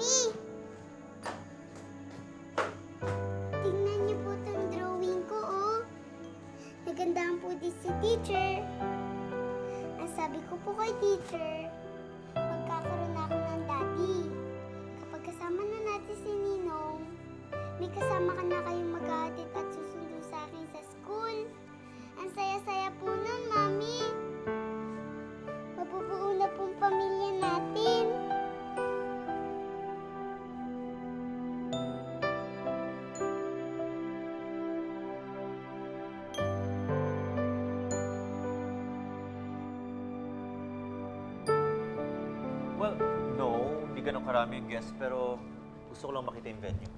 Mami! Tingnan niyo po itong drawing ko, oh. Nagandahan po din si teacher. Ang sabi ko po kay teacher, magkakaroon na ako ng daddy. Kapag kasama na natin si Ninong, may kasama ka na kayong maghahatid at susundo sa akin sa school. Ang saya-saya po nun, Mami. Mabubuo na pong pamilya natin. Well, no. Hindi ganun karami yung guests, pero gusto ko lang makita yung venue.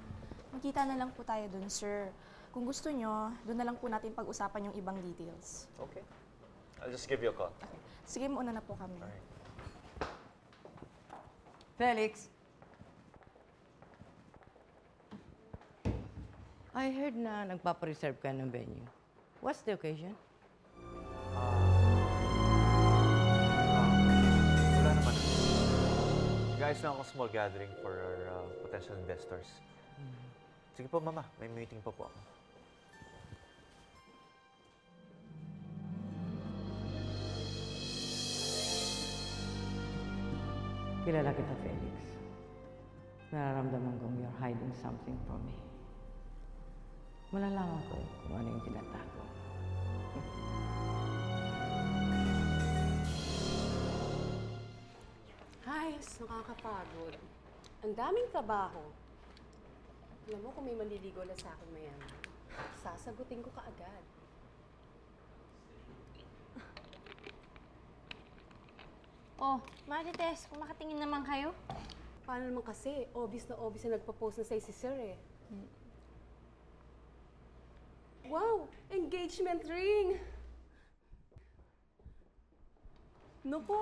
Magkita na lang po tayo dun, sir. Kung gusto nyo, dun na lang po natin pag-usapan yung ibang details. Okay. I'll just give you a call. Okay. Sige, mauna na po kami. Alright. Felix. I heard na nagpapareserve ka ng venue. What's the occasion? Wala naman. Guys, lang akong small gathering for our potential investors. Sige po, Mama. May meeting pa po ako. Kilala kita, Felix. Nararamdaman kong you're hiding something from me. Malalaman ko kung ano yung tinatago. Ayos, nakakapagod. Ang daming trabaho. Alam mo, kung may manliligaw lang sa akin mayan, sasagutin ko kaagad. Oh, Marites, kung makatingin naman kayo. Paano naman kasi? Obvious na nagpo-post na sa'yo si Sir eh. Wow! Engagement ring! Naku!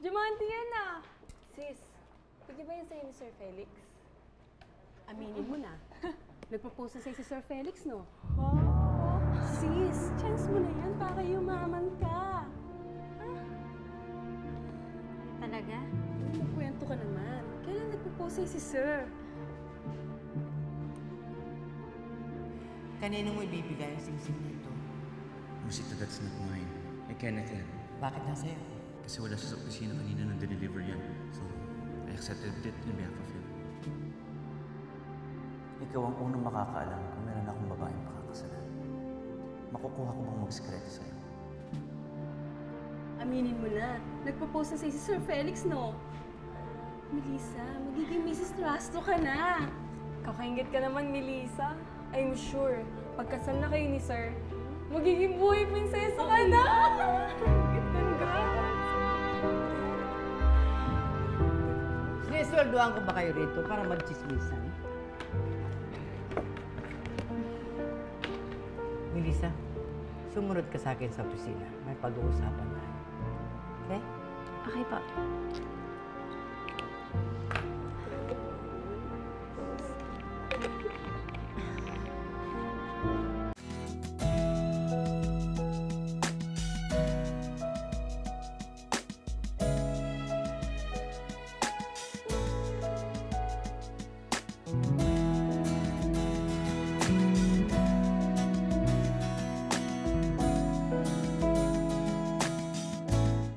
Diamante yan ah! Sis, pwede ba yan sa'yo ni Sir Felix? Aminin mo na. Nagpo-post na sa'yo si Sir Felix, no? Oh! Sis, chance mo na yan para yumaman ka. Talaga? Magkwento ka naman. Kailan nagpo-post sa'yo si Sir? Kanino mo ibibigay ang singsing nito? Rosita, that's not mine. Ay, Kenneth yan. Bakit nasa iyo? Kasi wala siya sa opisina kanina nung deliver yan. So, I accepted it on behalf of him. Ikaw ang unang makakaalam kung meron akong babaeng pakakasalan. Makukuha ko bang magsikreto sa'yo? Aminin mo na. Nagpo-post na sa'yo si Sir Felix, no? Melissa, magiging Mrs. Rasto ka na. Kakaingit ka naman, Melissa. I'm sure, pagkasal na kayo ni Sir, magiging buhay prinsesa ka na! Congrats! Sinisweldoan ko ba kayo rito para magchismisan? Melissa, sumunod ka sa akin sa opisina. May pag-uusapan tayo. Okay? Okay po.